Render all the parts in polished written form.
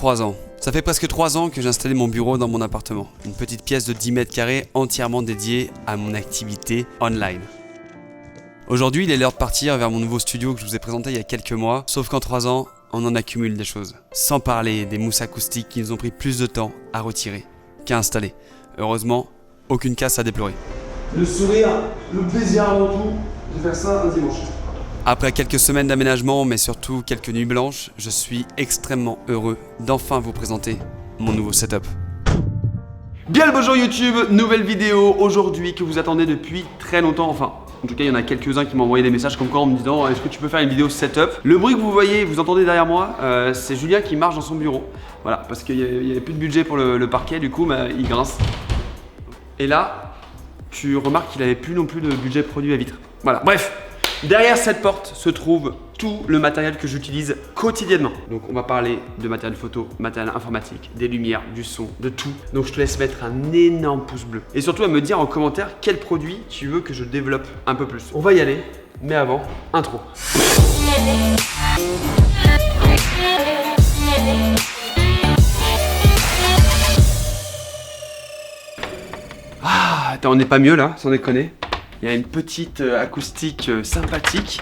3 ans. Ça fait presque 3 ans que j'ai installé mon bureau dans mon appartement. Une petite pièce de 10 mètres carrés entièrement dédiée à mon activité online. Aujourd'hui, il est l'heure de partir vers mon nouveau studio que je vous ai présenté il y a quelques mois. Sauf qu'en 3 ans, on en accumule des choses. Sans parler des mousses acoustiques qui nous ont pris plus de temps à retirer qu'à installer. Heureusement, aucune casse à déplorer. Le sourire, le plaisir avant tout de faire ça un dimanche. Après quelques semaines d'aménagement, mais surtout quelques nuits blanches, je suis extrêmement heureux d'enfin vous présenter mon nouveau setup. Bien le bonjour YouTube, nouvelle vidéo aujourd'hui que vous attendez depuis très longtemps, enfin en tout cas il y en a quelques-uns qui m'ont envoyé des messages comme quoi en me disant est-ce que tu peux faire une vidéo setup. Le bruit que vous voyez, vous entendez derrière moi, c'est Julien qui marche dans son bureau. Voilà, parce qu'il n'y avait plus de budget pour le parquet, du coup il grince. Et là, tu remarques qu'il n'avait plus non plus de budget produit à vitre. Voilà, bref. Derrière cette porte se trouve tout le matériel que j'utilise quotidiennement. Donc on va parler de matériel photo, matériel informatique, des lumières, du son, de tout. Donc je te laisse mettre un énorme pouce bleu. Et surtout à me dire en commentaire quel produit tu veux que je développe un peu plus. On va y aller, mais avant, intro. Ah, attends, on n'est pas mieux là, sans déconner. Il y a une petite acoustique sympathique.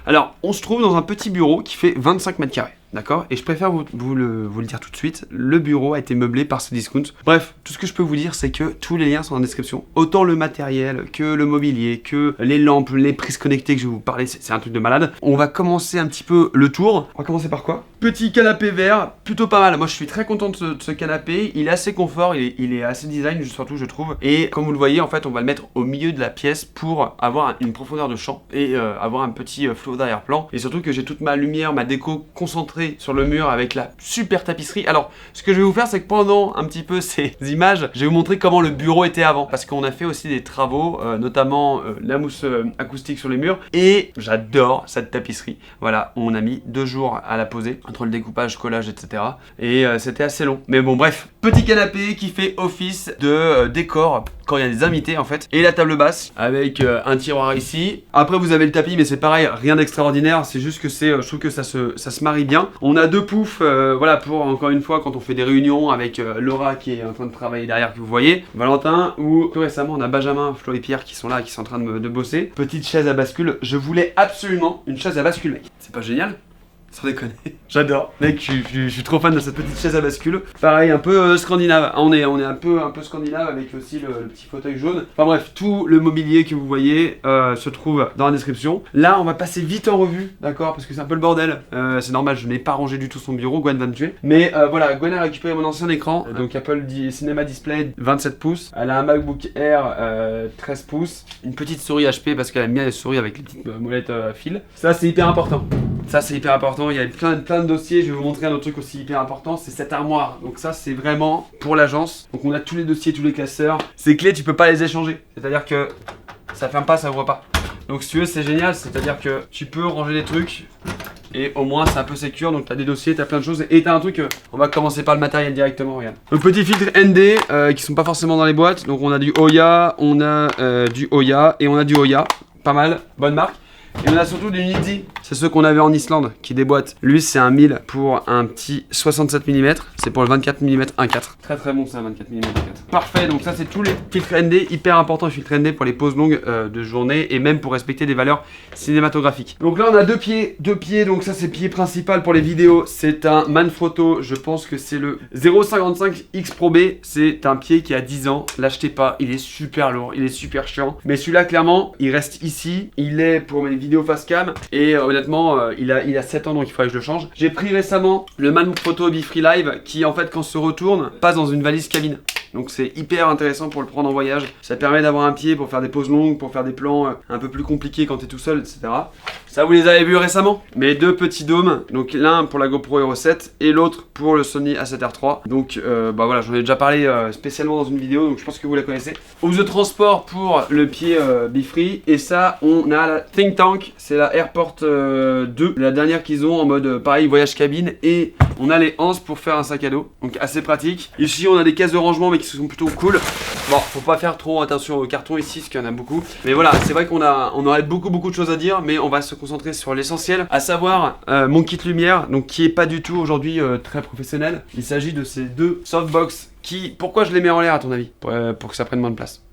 Alors, on se trouve dans un petit bureau qui fait 25 mètres carrés. D'accord? Et je préfère vous le dire tout de suite, le bureau a été meublé par Cdiscount. Bref, tout ce que je peux vous dire, c'est que tous les liens sont dans la description. Autant le matériel, que le mobilier, que les lampes, les prises connectées que je vais vous parler, c'est un truc de malade. On va commencer un petit peu le tour. On va commencer par quoi? Petit canapé vert, plutôt pas mal. Moi, je suis très content de ce canapé. Il est assez confort, il est assez design, surtout, je trouve. Et comme vous le voyez, en fait, on va le mettre au milieu de la pièce pour avoir une profondeur de champ et avoir un petit flot d'arrière-plan. Et surtout que j'ai toute ma lumière, ma déco concentrée sur le mur avec la super tapisserie. Alors, ce que je vais vous faire, c'est que pendant un petit peu ces images, je vais vous montrer comment le bureau était avant. Parce qu'on a fait aussi des travaux, notamment la mousse acoustique sur les murs. Et j'adore cette tapisserie. Voilà, on a mis 2 jours à la poser, entre le découpage, collage, etc. Et c'était assez long. Mais bon, bref. Petit canapé qui fait office de décor quand il y a des invités en fait. Et la table basse avec un tiroir ici. Après vous avez le tapis mais c'est pareil, rien d'extraordinaire. C'est juste que je trouve que ça se marie bien. On a 2 poufs, voilà, pour encore une fois quand on fait des réunions avec Laura qui est en train de travailler derrière que vous voyez. Valentin ou plus récemment on a Benjamin, Flo et Pierre qui sont là, qui sont en train de bosser. Petite chaise à bascule. Je voulais absolument une chaise à bascule mec. C'est pas génial ? Sans déconner. J'adore. Mec, je suis trop fan de cette petite chaise à bascule. Pareil, un peu scandinave. On est un peu scandinave avec aussi le petit fauteuil jaune. Enfin bref, tout le mobilier que vous voyez se trouve dans la description. Là, on va passer vite en revue, d'accord? Parce que c'est un peu le bordel. C'est normal, je n'ai pas rangé du tout son bureau. Gwen va me tuer. Mais voilà, Gwen a récupéré mon ancien écran. Donc Apple Cinema Display 27 pouces. Elle a un MacBook Air 13 pouces. Une petite souris HP parce qu'elle aime bien les souris avec les petites molettes à fil. Ça, c'est hyper important. Ça, c'est hyper important. Il y a plein de dossiers. Je vais vous montrer un autre truc aussi hyper important. C'est cette armoire. Donc ça, c'est vraiment pour l'agence. Donc on a tous les dossiers, tous les classeurs. Ces clés, tu peux pas les échanger. C'est-à-dire que ça ferme pas, ça ouvre pas. Donc si tu veux, c'est génial. C'est-à-dire que tu peux ranger des trucs. Et au moins c'est un peu sécure, donc t'as des dossiers, t'as plein de choses. Et t'as un truc, on va commencer par le matériel directement, regarde. Donc petit filtre ND qui sont pas forcément dans les boîtes. Donc on a du Oya, on a du Oya et on a du Oya. Pas mal, bonne marque. Et on a surtout du Nidhi, c'est ceux qu'on avait en Islande qui déboîtent. Lui c'est un 1000 pour un petit 67 mm, c'est pour le 24 mm 1.4. Très très bon ça, 24 mm 1.4. Parfait, donc ça c'est tous les filtres ND, hyper important le filtre ND pour les pauses longues de journée et même pour respecter des valeurs cinématographiques. Donc là on a deux pieds, donc ça c'est pied principal pour les vidéos, c'est un Manfrotto, je pense que c'est le 0,55 X Pro B, c'est un pied qui a 10 ans, l'achetez pas, il est super lourd, il est super chiant, mais celui-là clairement il reste ici, il est pour mes vidéo face cam et honnêtement il a 7 ans donc il faudrait que je le change. J'ai pris récemment le Manfrotto Befree Live qui en fait quand se retourne passe dans une valise cabine. Donc c'est hyper intéressant pour le prendre en voyage. Ça permet d'avoir un pied pour faire des pauses longues, pour faire des plans un peu plus compliqués quand t'es tout seul, etc. Ça, vous les avez vus récemment. Mes 2 petits dômes, donc l'un pour la GoPro Hero 7 et l'autre pour le Sony A7R3. Donc bah voilà, j'en ai déjà parlé spécialement dans une vidéo, donc je pense que vous la connaissez. Housse de transport pour le pied Befree. Et ça, on a la Think Tank, c'est la Airport 2, la dernière qu'ils ont en mode pareil, voyage cabine. Et on a les anses pour faire un sac à dos, donc assez pratique. Ici, on a des caisses de rangement, mais qui sont plutôt cool. Bon, faut pas faire trop attention au carton ici, parce qu'il y en a beaucoup. Mais voilà, c'est vrai qu'on aurait beaucoup de choses à dire, mais on va se concentrer sur l'essentiel, à savoir mon kit lumière, donc qui est pas du tout aujourd'hui très professionnel. Il s'agit de ces deux softbox qui, pourquoi je les mets en l'air à ton avis? Pour que ça prenne moins de place.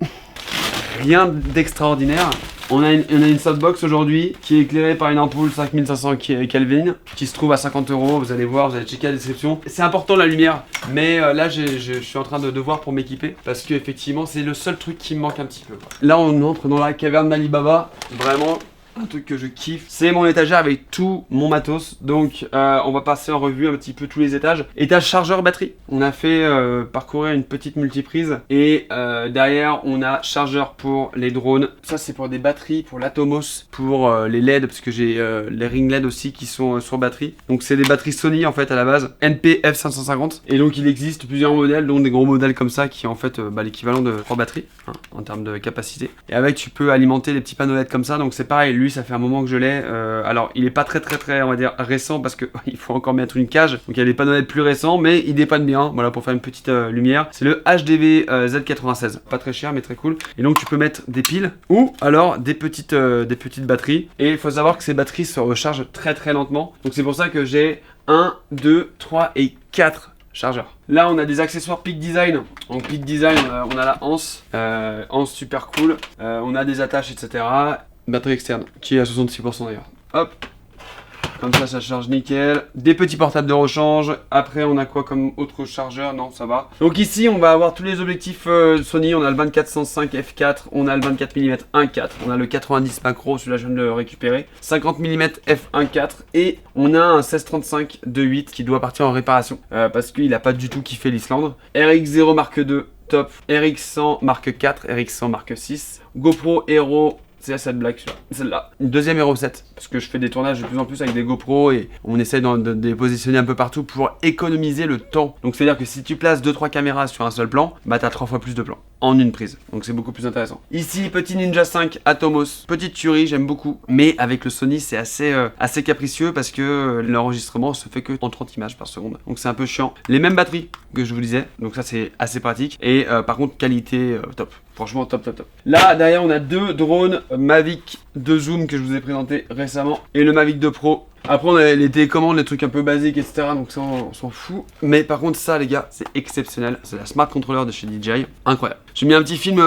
Rien d'extraordinaire. On a une softbox aujourd'hui qui est éclairée par une ampoule 5500 Kelvin qui se trouve à 50 €. Vous allez voir, vous allez checker la description. C'est important la lumière, mais là je suis en train de devoir pour m'équiper parce que effectivement c'est le seul truc qui me manque un petit peu. Là on entre dans la caverne d'Alibaba, vraiment. Un truc que je kiffe, c'est mon étagère avec tout mon matos. Donc on va passer en revue un petit peu tous les étages. Étage chargeur batterie. On a fait parcourir une petite multiprise. Et derrière on a chargeur pour les drones. Ça c'est pour des batteries, pour l'Atomos, pour les LED, parce que j'ai les ring LED aussi qui sont sur batterie. Donc c'est des batteries Sony en fait à la base, NP-F550. Et donc il existe plusieurs modèles, dont des gros modèles comme ça qui est en fait l'équivalent de 3 batteries hein, en termes de capacité. Et avec tu peux alimenter les petits panneaux LED comme ça. Donc c'est pareil, lui ça fait un moment que je l'ai. Alors il est pas très on va dire récent parce que il faut encore mettre une cage. Donc il y a des panneaux LED plus récents, mais il dépanne bien. Voilà pour faire une petite lumière. C'est le HDV Z96. Pas très cher mais très cool. Et donc tu peux mettre des piles ou alors des petites batteries. Et il faut savoir que ces batteries se rechargent très lentement. Donc c'est pour ça que j'ai 1, 2, 3 et 4 chargeur. Là on a des accessoires Peak Design. Donc Peak Design on a la anse super cool. On a des attaches etc. Batterie externe qui est à 66% d'ailleurs. Hop, comme ça charge nickel. Des petits portables de rechange. Après on a quoi comme autre chargeur? Non ça va. Donc ici on va avoir tous les objectifs Sony. On a le 24-105 f4, on a le 24 mm 1.4, on a le 90 macro, celui-là je viens de le récupérer, 50 mm f1.4 et on a un 16-35 2.8 qui doit partir en réparation parce qu'il n'a pas du tout kiffé l'Islande. RX0 Mark II top, RX100 Mark 4, RX100 Mark 6, GoPro Hero. C'est cette blague, celle-là. Une deuxième Hero 7, parce que je fais des tournages de plus en plus avec des GoPro et on essaie de les positionner un peu partout pour économiser le temps. Donc c'est à dire que si tu places 2-3 caméras sur un seul plan, bah t'as 3 fois plus de plans en une prise. Donc c'est beaucoup plus intéressant. Ici, petit Ninja 5 Atomos, petite tuerie, j'aime beaucoup. Mais avec le Sony, c'est assez capricieux parce que l'enregistrement se fait que en 30 images par seconde. Donc c'est un peu chiant. Les mêmes batteries que je vous disais, donc ça c'est assez pratique. Et par contre, qualité top. Franchement, top. Là, derrière, on a deux drones Mavic 2 Zoom que je vous ai présenté récemment et le Mavic 2 Pro. Après, on a les télécommandes, les trucs un peu basiques, etc. Donc ça, on s'en fout. Mais par contre, ça, les gars, c'est exceptionnel. C'est la Smart Controller de chez DJI. Incroyable. J'ai mis un petit film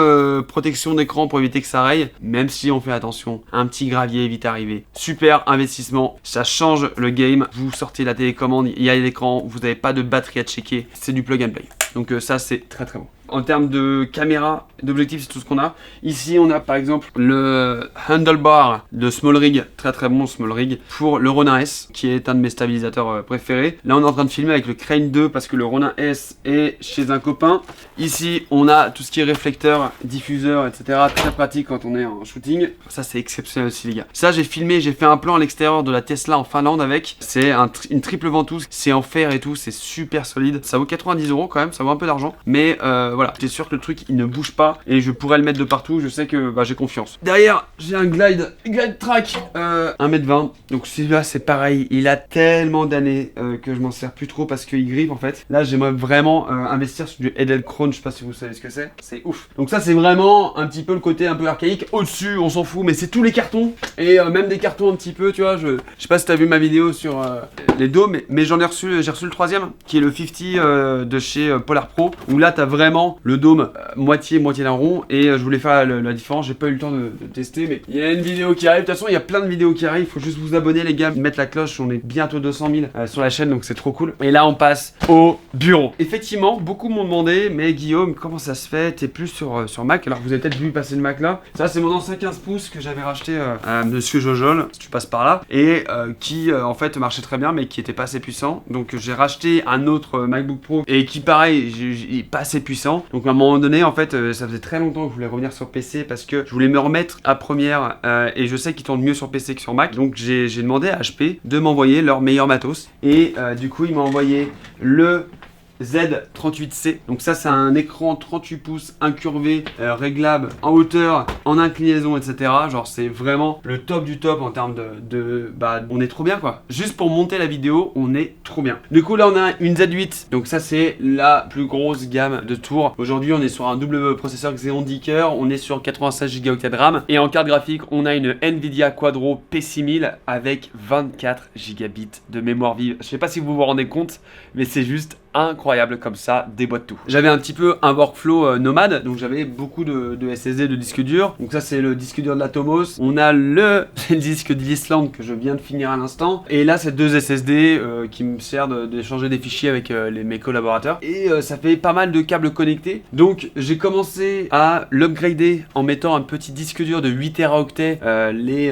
protection d'écran pour éviter que ça raye. Même si on fait attention, un petit gravier vite arrivé. Super investissement. Ça change le game. Vous sortez la télécommande, il y a l'écran. Vous n'avez pas de batterie à checker. C'est du plug and play. Donc ça, c'est très bon. En termes de caméra, d'objectifs, c'est tout ce qu'on a. Ici, on a par exemple le handlebar de SmallRig, très bon SmallRig, pour le Ronin S, qui est un de mes stabilisateurs préférés. Là, on est en train de filmer avec le Crane 2 parce que le Ronin S est chez un copain. Ici, on a tout ce qui est réflecteur, diffuseur, etc. Très pratique quand on est en shooting. Ça, c'est exceptionnel aussi, les gars. Ça, j'ai filmé, j'ai fait un plan à l'extérieur de la Tesla en Finlande avec. C'est une triple ventouse, c'est en fer et tout, c'est super solide. Ça vaut 90 € quand même, ça vaut un peu d'argent. Mais voilà, j'étais sûr que le truc il ne bouge pas et je pourrais le mettre de partout, je sais que j'ai confiance. Derrière, j'ai un glide track 1m20. Donc celui-là c'est pareil, il a tellement d'années que je m'en sers plus trop parce qu'il grippe en fait. Là j'aimerais vraiment investir sur du Edelkrone, je sais pas si vous savez ce que c'est ouf. Donc ça c'est vraiment un petit peu le côté un peu archaïque. Au-dessus on s'en fout mais c'est tous les cartons et même des cartons un petit peu, tu vois, je sais pas si t'as vu ma vidéo sur les dos mais j'en ai reçu, j'ai reçu le troisième qui est le 50 de chez Polar Pro où là t'as vraiment le dôme moitié d'un rond et je voulais faire la différence, j'ai pas eu le temps de tester mais il y a une vidéo qui arrive, de toute façon il y a plein de vidéos qui arrivent, il faut juste vous abonner les gars, mettre la cloche, on est bientôt 200 000 sur la chaîne donc c'est trop cool. Et là on passe au bureau. Effectivement beaucoup m'ont demandé mais Guillaume comment ça se fait, t'es plus sur Mac, alors vous avez peut-être vu passer le Mac là, ça c'est mon ancien 15 pouces que j'avais racheté à Monsieur Jojol, si tu passes par là, et qui en fait marchait très bien mais qui était pas assez puissant, donc j'ai racheté un autre MacBook Pro et qui pareil, il est pas assez puissant, donc à un moment donné en fait ça faisait très longtemps que je voulais revenir sur PC parce que je voulais me remettre à Premiere et je sais qu'ils tournent mieux sur PC que sur Mac, donc j'ai demandé à HP de m'envoyer leur meilleur matos et du coup ils m'ont envoyé le Z38C. Donc ça c'est un écran 38 pouces incurvé, réglable en hauteur, en inclinaison, etc. Genre c'est vraiment le top du top en termes bah on est trop bien quoi. Juste pour monter la vidéo, on est trop bien. Du coup là on a une Z8, donc ça c'est la plus grosse gamme de tours. Aujourd'hui on est sur un double processeur Xeon Deaker, on est sur 96 Go de RAM et en carte graphique on a une Nvidia Quadro P6000 avec 24 Gb de mémoire vive. Je sais pas si vous vous rendez compte, mais c'est juste incroyable comme ça, déboîte tout. J'avais un petit peu un workflow nomade, donc j'avais beaucoup de SSD, de disque dur. Donc ça c'est le disque dur de l'Atomos. On a le disque de l'Islande que je viens de finir à l'instant. Et là c'est deux SSD qui me servent d'échanger des fichiers avec mes collaborateurs. Et ça fait pas mal de câbles connectés. Donc j'ai commencé à l'upgrader en mettant un petit disque dur de 8 Teraoctets, les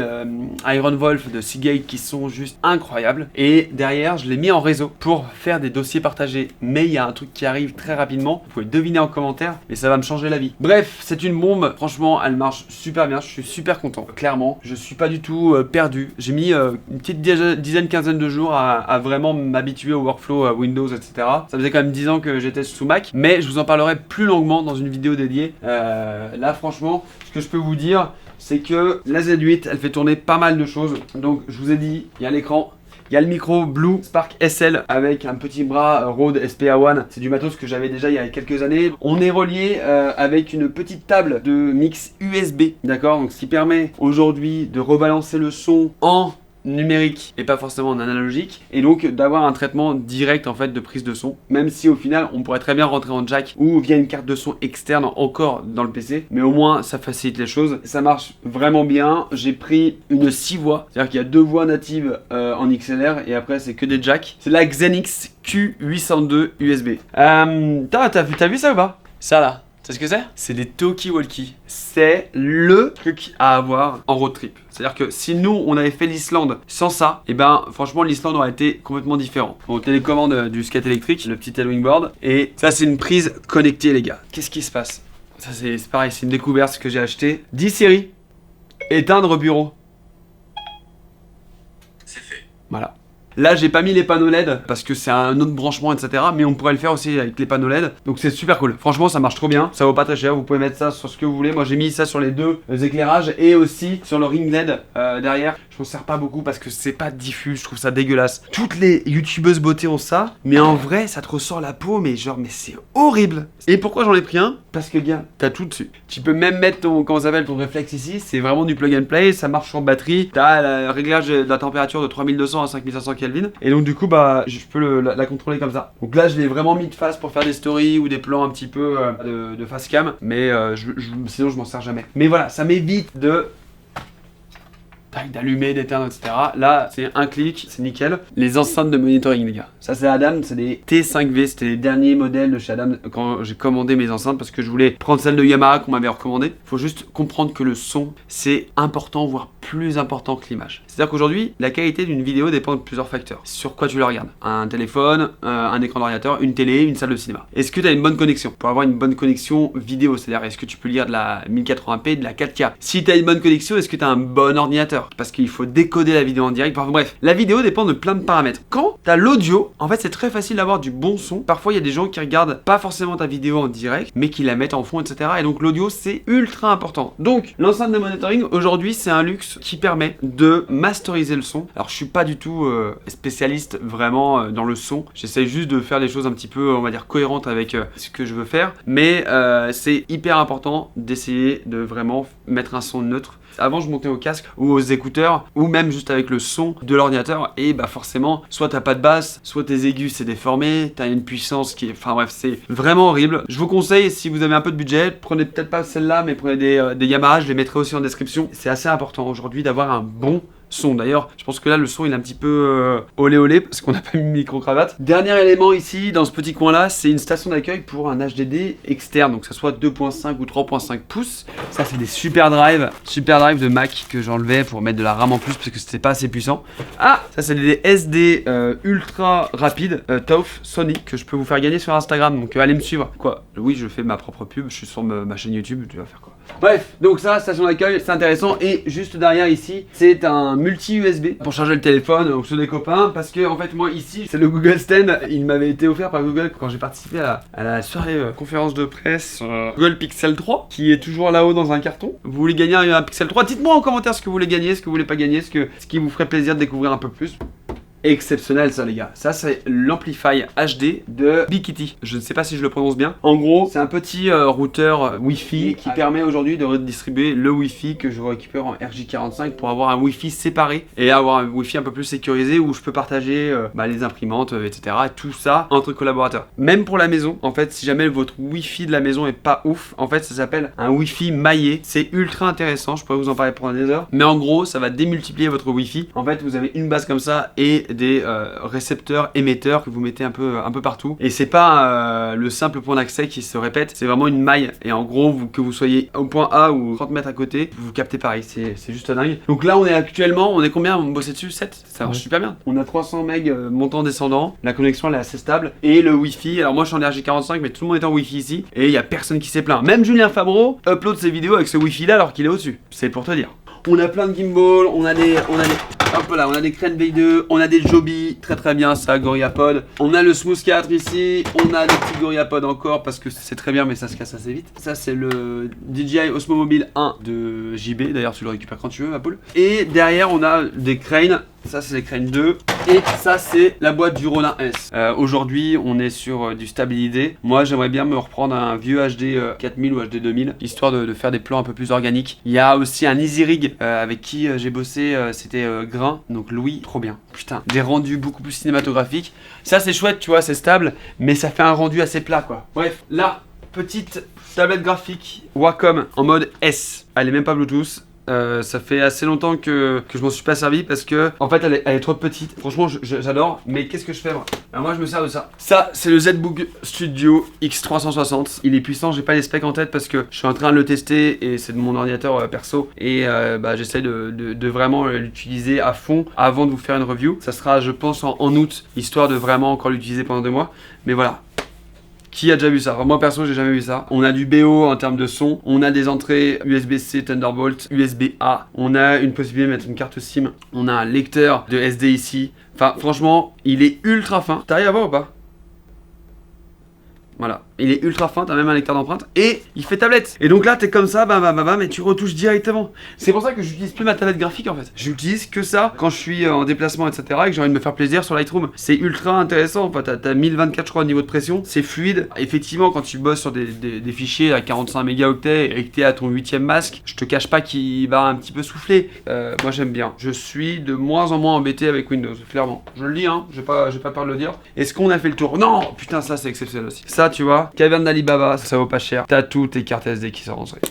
Iron Wolf de Seagate qui sont juste incroyables. Et derrière je l'ai mis en réseau pour faire des dossiers partagés. Mais il y a un truc qui arrive très rapidement, vous pouvez deviner en commentaire, mais ça va me changer la vie. Bref, c'est une bombe, franchement elle marche super bien, je suis super content. Clairement, je suis pas du tout perdu. J'ai mis une petite dizaine, quinzaine de jours à vraiment m'habituer au workflow Windows, etc. Ça faisait quand même 10 ans que j'étais sous Mac, mais je vous en parlerai plus longuement dans une vidéo dédiée. Là franchement, ce que je peux vous dire, c'est que la Z8, elle fait tourner pas mal de choses. Donc je vous ai dit, il y a l'écran. Il y a le micro Blue Spark SL avec un petit bras Rode SPA1. C'est du matos que j'avais déjà il y a quelques années. On est relié avec une petite table de mix USB. D'accord, donc ce qui permet aujourd'hui de rebalancer le son en numérique et pas forcément en analogique, et donc d'avoir un traitement direct en fait de prise de son, même si au final on pourrait très bien rentrer en jack ou via une carte de son externe encore dans le PC, mais au moins ça facilite les choses. Ça marche vraiment bien. J'ai pris une 6 voix, c'est à dire qu'il y a 2 voix natives en XLR et après c'est que des jacks. C'est la Xenix Q802 USB. T'as vu ça ou pas? Ça là, c'est ce que c'est? C'est des talkie-walkie. C'est le truc à avoir en road trip. C'est-à-dire que si nous, on avait fait l'Islande sans ça, et ben franchement, l'Islande aurait été complètement différent. On télécommande du skate électrique, le petit tailwing board. Et ça, c'est une prise connectée, les gars. Qu'est-ce qui se passe? Ça, c'est pareil, c'est une découverte que j'ai acheté. 10 séries. Éteindre bureau. C'est fait. Voilà. Là, j'ai pas mis les panneaux LED parce que c'est un autre branchement, etc. Mais on pourrait le faire aussi avec les panneaux LED. Donc c'est super cool. Franchement, ça marche trop bien. Ça vaut pas très cher. Vous pouvez mettre ça sur ce que vous voulez. Moi, j'ai mis ça sur les deux éclairages et aussi sur le ring LED derrière. Je m'en sers pas beaucoup parce que c'est pas diffus. Je trouve ça dégueulasse. Toutes les youtubeuses beauté ont ça. Mais en vrai, ça te ressort la peau. Mais genre, mais c'est horrible. Et pourquoi j'en ai pris un? Parce que, gars, t'as tout dessus. Tu peux même mettre ton, comment ça s'appelle, ton réflexe ici. C'est vraiment du plug and play. Ça marche en batterie. T'as le réglage de la température de 3200 à 5500 Kelvin. Et donc du coup bah je peux la contrôler comme ça. Donc là je l'ai vraiment mis de face pour faire des stories ou des plans un petit peu de face cam. Mais sinon je m'en sers jamais. Mais voilà, ça m'évite d'allumer, d'éteindre, etc. Là, c'est un clic, c'est nickel. Les enceintes de monitoring, les gars. Ça, c'est Adam, c'est des T5V. C'était les derniers modèles de chez Adam quand j'ai commandé mes enceintes parce que je voulais prendre celle de Yamaha qu'on m'avait recommandé. Faut juste comprendre que le son, c'est important, voire plus important que l'image. C'est-à-dire qu'aujourd'hui, la qualité d'une vidéo dépend de plusieurs facteurs. Sur quoi tu le regardes? Un téléphone, un écran d'ordinateur, une télé, une salle de cinéma. Est-ce que tu as une bonne connexion? Pour avoir une bonne connexion vidéo, c'est-à-dire est-ce que tu peux lire de la 1080p, de la 4K? Si tu as une bonne connexion, est-ce que tu as un bon ordinateur? Parce qu'il faut décoder la vidéo en direct. Enfin, bref, la vidéo dépend de plein de paramètres. Quand tu as l'audio, en fait, c'est très facile d'avoir du bon son. Parfois, il y a des gens qui regardent pas forcément ta vidéo en direct, mais qui la mettent en fond, etc. Et donc, l'audio, c'est ultra important. Donc, l'enceinte de monitoring, aujourd'hui, c'est un luxe qui permet de masteriser le son. Alors, je suis pas du tout spécialiste vraiment dans le son. J'essaie juste de faire des choses un petit peu, on va dire, cohérentes avec ce que je veux faire. Mais c'est hyper important d'essayer de vraiment mettre un son neutre. Avant, je montais au casque ou aux écouteurs ou même juste avec le son de l'ordinateur et bah forcément, soit t'as pas de basse, soit tes aigus c'est déformé, t'as une puissance qui est... Enfin bref, c'est vraiment horrible. Je vous conseille, si vous avez un peu de budget, prenez peut-être pas celle-là, mais prenez des Yamaha, je les mettrai aussi en description. C'est assez important aujourd'hui d'avoir un bon son. D'ailleurs, je pense que là le son il est un petit peu olé olé parce qu'on n'a pas mis micro-cravate. Dernier élément ici dans ce petit coin là, c'est une station d'accueil pour un HDD externe, donc que ça soit 2.5 ou 3.5 pouces. Ça c'est des super drive de Mac que j'enlevais pour mettre de la RAM en plus parce que c'était pas assez puissant. Ah, ça c'est des SD ultra rapides TOF Sony que je peux vous faire gagner sur Instagram, donc allez me suivre. Quoi? Oui, je fais ma propre pub, je suis sur ma chaîne YouTube, tu vas faire quoi? Bref, donc ça, station d'accueil, c'est intéressant. Et juste derrière ici, c'est un multi-USB pour charger le téléphone ou ceux des copains, parce que en fait moi ici c'est le Google Stand, il m'avait été offert par Google quand j'ai participé à la soirée conférence de presse Google Pixel 3 qui est toujours là-haut dans un carton. Vous voulez gagner un Pixel 3? Dites-moi en commentaire ce que vous voulez gagner, ce que vous voulez pas gagner, ce qui vous ferait plaisir de découvrir un peu plus. Exceptionnel ça les gars, ça c'est l'Amplify HD de Bikiti, je ne sais pas si je le prononce bien. En gros c'est un petit routeur Wi-Fi qui permet aujourd'hui de redistribuer le Wi-Fi que je récupère en RJ45 pour avoir un Wi-Fi séparé et avoir un Wi-Fi un peu plus sécurisé où je peux partager les imprimantes etc. Tout ça entre collaborateurs. Même pour la maison, en fait si jamais votre Wi-Fi de la maison est pas ouf, en fait ça s'appelle un Wi-Fi maillé, c'est ultra intéressant, je pourrais vous en parler pendant des heures. Mais en gros ça va démultiplier votre Wi-Fi, en fait vous avez une base comme ça et des récepteurs émetteurs que vous mettez un peu partout et c'est pas le simple point d'accès qui se répète, c'est vraiment une maille et en gros que vous soyez au point A ou 30 mètres à côté vous captez pareil, c'est juste dingue. Donc là on est combien, on bossait dessus 7, ça marche super bien, on a 300 MB montant descendant, la connexion elle est assez stable et le Wi-Fi, alors moi je suis en RJ45 mais tout le monde est en Wi-Fi ici et il y a personne qui s'est plaint, même Julien Fabreau upload ses vidéos avec ce Wi-Fi là alors qu'il est au dessus, c'est pour te dire. On a plein de gimbal, on a des Crane V2, on a des Joby, très bien ça, GorillaPod. On a le Smooth 4 ici, on a des petits GorillaPod encore parce que c'est très bien mais ça se casse assez vite. Ça c'est le DJI Osmo Mobile 1 de JB, d'ailleurs tu le récupères quand tu veux ma poule. Et derrière on a des Crane, ça c'est les Crane 2 et ça c'est la boîte du Ronin S. Aujourd'hui on est sur du stabilité. Moi j'aimerais bien me reprendre un vieux HD 4000 ou HD 2000 histoire de faire des plans un peu plus organiques. Il y a aussi un Easy Rig avec qui j'ai bossé, c'était Grain, donc Louis, trop bien. Putain, des rendus beaucoup plus cinématographiques. Ça c'est chouette tu vois, c'est stable mais ça fait un rendu assez plat quoi. Bref, là, petite tablette graphique Wacom en mode S. Elle est même pas Bluetooth. Ça fait assez longtemps que je m'en suis pas servi parce que en fait elle est trop petite. Franchement j'adore, mais qu'est-ce que je fais moi? Alors moi je me sers de ça. Ça c'est le ZBook Studio X360. Il est puissant, j'ai pas les specs en tête parce que je suis en train de le tester et c'est de mon ordinateur perso et j'essaie de vraiment l'utiliser à fond avant de vous faire une review. Ça sera je pense en août, histoire de vraiment encore l'utiliser pendant 2 mois. Mais voilà. Qui a déjà vu ça? Moi perso j'ai jamais vu ça. On a du BO en termes de son, on a des entrées USB-C, Thunderbolt, USB-A, on a une possibilité de mettre une carte SIM, on a un lecteur de SD ici. Enfin franchement il est ultra fin. T'arrives à voir ou pas? Voilà, il est ultra fin, t'as même un lecteur d'empreinte et il fait tablette. Et donc là t'es comme ça, mais tu retouches directement. C'est pour ça que j'utilise plus ma tablette graphique en fait. J'utilise que ça quand je suis en déplacement etc et que j'ai envie de me faire plaisir sur Lightroom. C'est ultra intéressant, enfin t'as 1024 je crois au niveau de pression, c'est fluide. Effectivement quand tu bosses sur des fichiers à 45 mégaoctets et que t'es à ton 8ème masque, je te cache pas qu'il va un petit peu souffler. Moi j'aime bien. Je suis de moins en moins embêté avec Windows, clairement. Je le dis hein, j'ai pas peur de le dire. Est-ce qu'on a fait le tour? Non, putain ça c'est exceptionnel aussi. Ça tu vois, caverne d'Alibaba, ça vaut pas cher. T'as toutes tes cartes SD qui sont rentrées.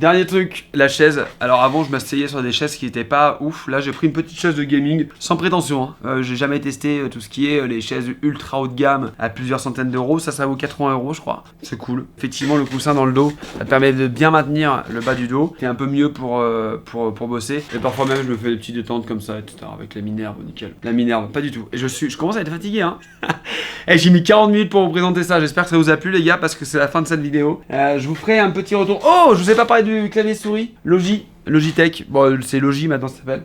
Dernier truc, la chaise. Alors avant je m'asseyais sur des chaises qui étaient pas ouf. Là j'ai pris une petite chaise de gaming sans prétention hein. J'ai jamais testé tout ce qui est les chaises ultra haut de gamme à plusieurs centaines d'euros. Ça vaut 80 € je crois. C'est cool. Effectivement le coussin dans le dos, ça te permet de bien maintenir le bas du dos. C'est un peu mieux pour bosser. Et parfois même je me fais des petites détentes comme ça etc. Avec la Minerve, nickel. La Minerve, pas du tout. Et je commence à être fatigué hein. Et j'ai mis 40 minutes pour vous présenter ça. J'espère que ça vous a plu les gars parce que c'est la fin de cette vidéo. Je vous ferai un petit retour. Oh, je vous ai pas parlé du clavier souris Logitech, bon c'est Logi maintenant ça s'appelle.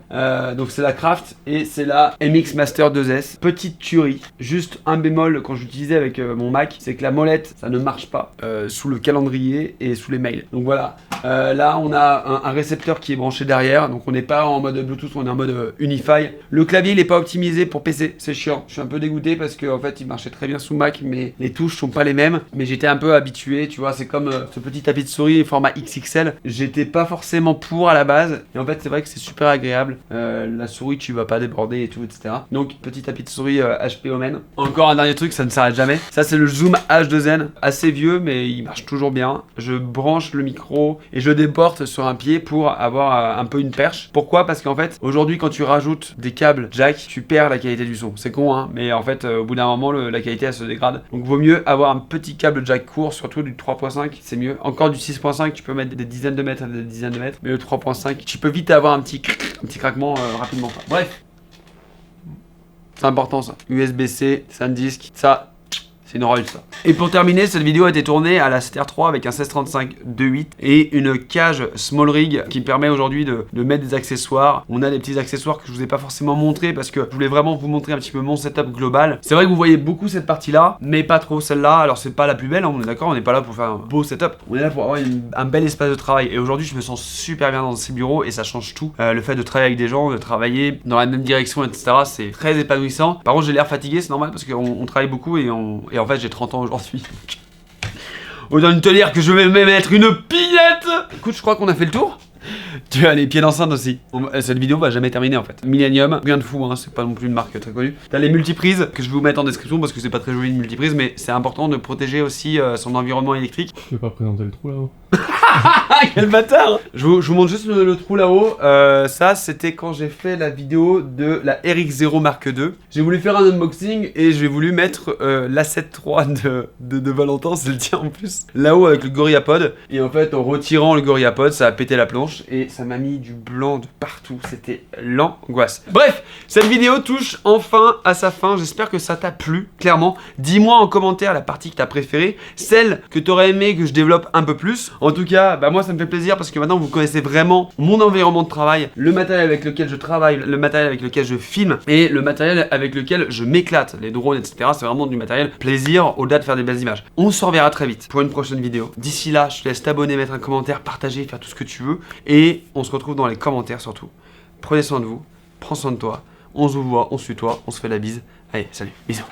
Donc c'est la Craft et c'est la MX Master 2S. Petite tuerie, juste un bémol quand j'utilisais avec mon Mac, c'est que la molette ça ne marche pas sous le calendrier et sous les mails. Donc voilà, là on a un récepteur qui est branché derrière, donc on n'est pas en mode Bluetooth, on est en mode Unify. Le clavier il est pas optimisé pour PC, c'est chiant. Je suis un peu dégoûté parce que en fait il marchait très bien sous Mac, mais les touches sont pas les mêmes. Mais j'étais un peu habitué, tu vois, c'est comme ce petit tapis de souris format XXL. J'étais pas forcément pour à la base et en fait c'est vrai que c'est super agréable, la souris tu vas pas déborder et tout etc. Donc petit tapis de souris HP Omen. Encore un dernier truc, ça ne s'arrête jamais, ça c'est le Zoom H2N, assez vieux mais il marche toujours bien. Je branche le micro et je déporte sur un pied pour avoir un peu une perche. Pourquoi? Parce qu'en fait aujourd'hui quand tu rajoutes des câbles jack tu perds la qualité du son, c'est con hein, mais en fait au bout d'un moment la qualité elle se dégrade, donc vaut mieux avoir un petit câble jack court, surtout du 3.5 c'est mieux. Encore du 6.5 tu peux mettre des dizaines de mètres et des dizaines de mètres, mais le 3.5 tu peux vite avoir un petit craquement rapidement. Bref, c'est important ça. USB-C, SanDisk, ça C'est une horreur ça. Et pour terminer, cette vidéo a été tournée à la CTR3 avec un 1635 2.8 et une cage small rig qui permet aujourd'hui de mettre des accessoires. On a des petits accessoires que je vous ai pas forcément montré parce que je voulais vraiment vous montrer un petit peu mon setup global. C'est vrai que vous voyez beaucoup cette partie-là, mais pas trop celle-là. Alors c'est pas la plus belle, hein, on est d'accord, on n'est pas là pour faire un beau setup. On est là pour avoir un bel espace de travail. Et aujourd'hui, je me sens super bien dans ces bureaux et ça change tout. Le fait de travailler avec des gens, de travailler dans la même direction, etc. C'est très épanouissant. Par contre, j'ai l'air fatigué, c'est normal parce qu'on travaille beaucoup et en fait, j'ai 30 ans aujourd'hui. Autant te dire que je vais même être une pillette. Écoute, je crois qu'on a fait le tour. Tu as les pieds d'enceinte aussi. Cette vidéo va jamais terminer en fait. Millennium, rien de fou, hein, c'est pas non plus une marque très connue. T'as les multiprises que je vais vous mettre en description parce que c'est pas très joli une multiprise, mais c'est important de protéger aussi son environnement électrique. Je vais pas présenter le trou là-haut. Quel bâtard! Je vous montre juste le trou là-haut. Ça, c'était quand j'ai fait la vidéo de la RX0 Mark II. J'ai voulu faire un unboxing et j'ai voulu mettre l'A7 III de Valentin, c'est le tien en plus. Là-haut avec le GorillaPod. Et en fait, en retirant le GorillaPod, ça a pété la planche et ça m'a mis du blanc de partout. C'était l'angoisse. Bref, cette vidéo touche enfin à sa fin. J'espère que ça t'a plu, clairement. Dis-moi en commentaire la partie que t'as préférée, celle que t'aurais aimé que je développe un peu plus. En tout cas, bah moi ça me fait plaisir parce que maintenant vous connaissez vraiment mon environnement de travail, le matériel avec lequel je travaille, le matériel avec lequel je filme et le matériel avec lequel je m'éclate. Les drones, etc. C'est vraiment du matériel plaisir au-delà de faire des belles images. On se reverra très vite pour une prochaine vidéo. D'ici là, je te laisse t'abonner, mettre un commentaire, partager, faire tout ce que tu veux. Et on se retrouve dans les commentaires surtout. Prenez soin de vous, prends soin de toi. On se voit, on se tutoie, on se fait la bise. Allez, salut, bisous.